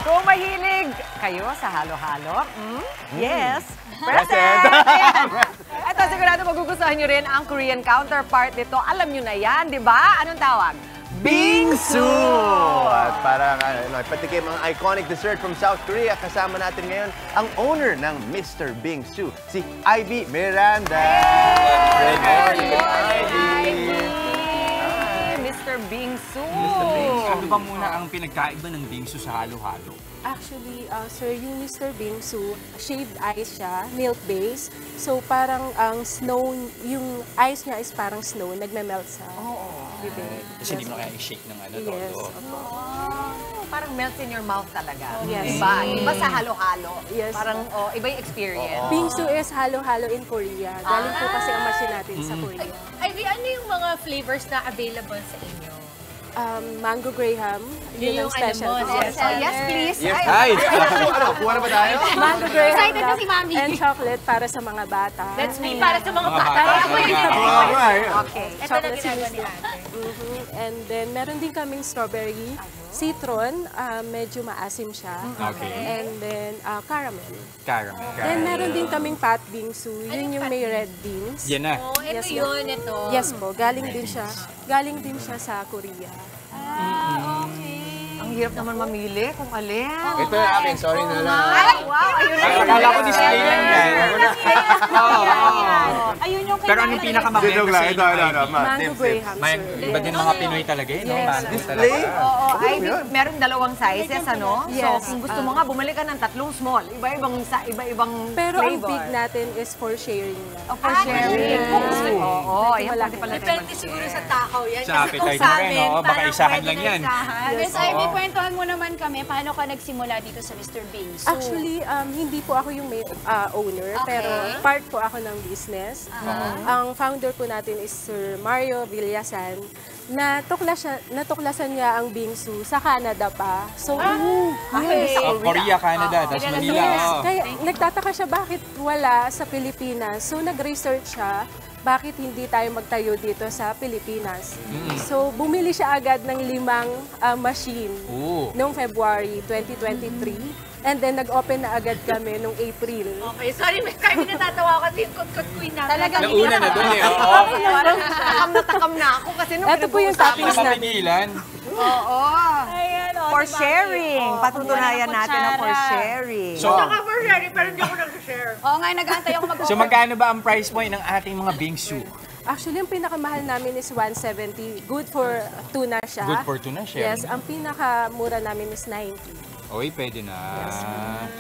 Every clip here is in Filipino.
Kung mahilig kayo sa halo-halo, yes, Present! Ayan. Ito, sigurado magugustuhan nyo rin ang Korean counterpart nito. Alam nyo na yan, di ba? Anong tawag? Bingsu! At para ipatikim ang iconic dessert from South Korea, kasama natin ngayon ang owner ng Mr. Bingsu, si Ivy Miranda. Good morning, Ivy! Mr. Bingsu! Ano ba muna ang pinagkaiba ng bingsu sa halo-halo? Actually, sir, yung Mr. Bingsu, shaved ice siya, milk-based. So, parang ang snow, yung ice niya is parang snow, nagme-melt sa bibig. Kasi hindi mo na kaya i-shake ng ano Yes. todo. Parang melts in your mouth talaga. Yes. Diba? Iba sa halo-halo. Yes. Parang iba yung experience. Bingsu is halo-halo in Korea. Galing po kasi ang machine natin sa Korea. Ivy, ano yung mga flavors na available sa inyo? Mango Graham, yun ang yung special. ano mo, Yes, yes, please. Yes. Ay, Ano, kuha na ba tayo? Mango Graham Excited na cup si Mami. and chocolate para sa mga bata. That's me. Para sa mga bata. Ako yung Okay. Ito na Chocolate ginagawa ni sinis. ate. And then, meron din kaming strawberry, citron, medyo maasim siya. Okay. And then, caramel. Caramel. Then, meron din kaming pat bingsu. Yun yung may red beans. Yan na. Oh, ito Yes, yun, ito. Yes po, galing din siya. Galing din siya sa Korea. Ang hirap naman mamili kung alin. Ito yung akin, sorry na lang. Ay, wow! Ayun na yun. Akala ko display lang yan. Ayun yung Pero anong pinakamaganda Joke lang, sa ito, inyo? Mango Graham, May sir. iba din mga Pinoy talaga eh, no? Yes. Mango Display? talaga. Oo, Ivy, meron dalawang sizes, ano? Yes. So, kung gusto mo nga, bumalik ka ng tatlong small. Iba-ibang Pero ang flavor. big natin is for sharing na. Oh, for sharing. yes. Kung gusto mo. Oo, Medyo yan malaki. pwede pala tayo Depende mag-share. siguro sa takaw yan. Sa Kasi appetite kung mo sa rin, amin, no? Baka parang isahan pwede lang na yan. isahan. Yes. Miss Ivy, kwentuhan mo naman kami, paano ka nagsimula dito sa Mr. Bingsu? Actually, hindi po ako yung owner, Okay. pero part po ako ng business. Ang founder po natin is Sir Mario Villasan. Natuklasan niya ang bingsu sa Canada pa. So, Korea, Canada, tapos Manila. yes, oh. kaya nagtataka siya bakit wala sa Pilipinas. So, nag-research siya bakit hindi tayo magtayo dito sa Pilipinas. So, bumili siya agad ng 5 machine Oo. noong February 2023. And then, nag-open na agad kami noong April. Okay, sorry, Miss Ivy, natatawa kasi yung kot-kot queen namin. Talagang Nauna na doon eh. Oo. Takam na takam na ako kasi nung Ito po yung pinag-uusapan- toppings natin. Mapigilan. Oo. Ayan, For sharing. Patutunayan natin ang for sharing. So, for sharing, pero hindi ako nag-share. Oo nga, nag-aantay ako mag-open. so magkano ba ang price point ng ating mga bingsu? Actually, ang pinakamahal namin is 170. Good for tuna siya. Good for tuna, sharing. Yes, ang pinakamura namin is 90. Okay, pwede na.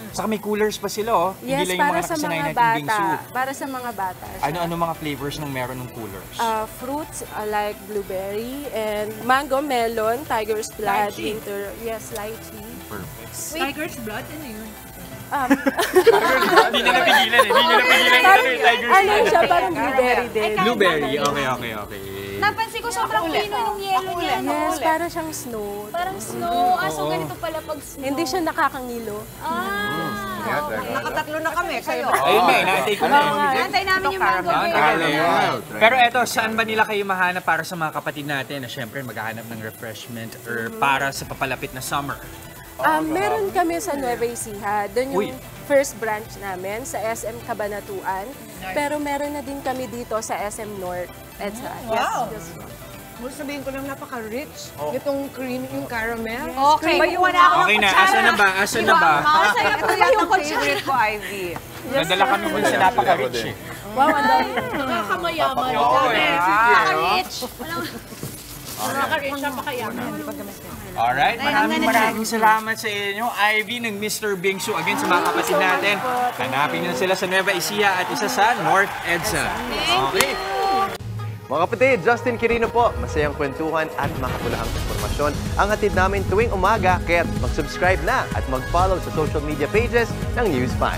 Saka may coolers pa sila, oh. Yes, Hindi lang yung para mga sa nakasanay mga nating bingsu. bata. Para sa mga bata. siya. Ano-ano mga flavors ng meron ng coolers? Fruits like blueberry and mango, melon, tiger's blood, Lychee. winter, yes, lychee. Perfect. Tiger's blood, ano yun? Hindi niya napigilan eh. Hindi niya napigilan yung ano yung tiger's Ano blood. siya, parang blueberry din. Blueberry. Okay. Napansin ko sobrang pino yung yellow niya. Yes, para siyang snow. Parang snow. Ah, so ganito pala pag snow. Hindi siya nakakangilo. Nakatatlo na kami, kayo. Ayun na, inaantay ko na eh. Antay namin yung mango. Pero eto, saan ba nila kayo mahanap para sa mga kapatid natin na syempre maghahanap ng refreshment or para sa papalapit na summer? Meron kami sa Nueva Ecija. Doon yung Uy. first branch namin sa SM Cabanatuan. Pero meron na din kami dito sa SM North. Wow. Yes, Mula sabihin ko lang napaka-rich. Itong cream, yung caramel. Okay. Bayuan na ako ng Okay na, kutsara. asan na ba? Asan na ba? Masaya po ba yung favorite ko, Ivy? Nadala kami dun sa napaka-rich eh. Wow, ang dami. Nakakamayaman. Oo, Nakaka-rich. Nakaka-rich, napakayaman. Alright, maraming salamat sa inyo. Ivy ng Mr. Bingsu. Again, sa mga kapatid natin. Hanapin nyo sila sa Nueva Ecija at isa sa North EDSA. Okay. Mga kapatid, Justin Quirino po. Masayang kwentuhan at makapulahang informasyon ang hatid namin tuwing umaga. Kaya mag-subscribe na at mag-follow sa social media pages ng News 5.